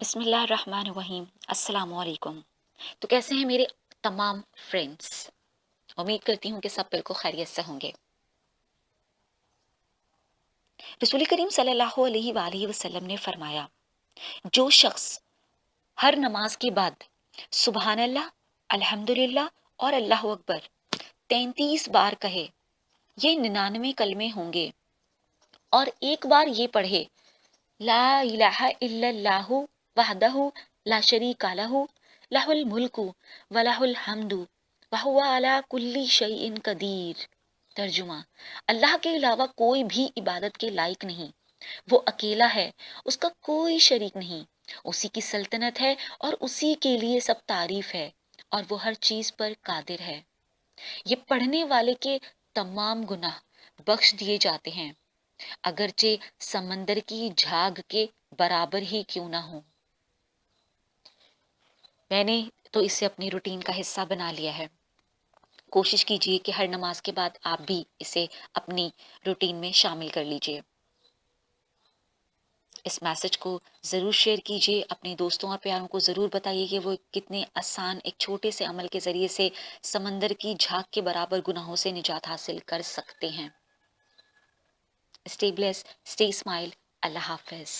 بسم اللہ الرحمن الرحیم، السلام علیکم۔ تو کیسے ہیں میرے تمام فرینڈس؟ امید کرتی ہوں کہ سب بالکل خیریت سے ہوں گے۔ رسول کریم صلی اللہ علیہ وآلہ وسلم نے فرمایا، جو شخص ہر نماز کے بعد سبحان اللہ، الحمدللہ اور اللہ اکبر 33 بار کہے، یہ 99 کلمے ہوں گے، اور ایک بار یہ پڑھے لا الہ الا اللہ وحدہ لا شریک لہ لہ الملک ولہ الحمد وہو علی کل شیء قدیر۔ ترجمہ: اللہ کے علاوہ کوئی بھی عبادت کے لائق نہیں، وہ اکیلا ہے، اس کا کوئی شریک نہیں، اسی کی سلطنت ہے اور اسی کے لیے سب تعریف ہے، اور وہ ہر چیز پر قادر ہے۔ یہ پڑھنے والے کے تمام گناہ بخش دیے جاتے ہیں، اگرچہ سمندر کی جھاگ کے برابر ہی کیوں نہ ہو۔ میں نے تو اسے اپنی روٹین کا حصہ بنا لیا ہے۔ کوشش کیجئے کہ ہر نماز کے بعد آپ بھی اسے اپنی روٹین میں شامل کر لیجئے۔ اس میسج کو ضرور شیئر کیجئے، اپنے دوستوں اور پیاروں کو ضرور بتائیے کہ وہ کتنے آسان ایک چھوٹے سے عمل کے ذریعے سے سمندر کی جھاگ کے برابر گناہوں سے نجات حاصل کر سکتے ہیں۔ اسٹے بلیس، اسٹے اسمائل، اللہ حافظ۔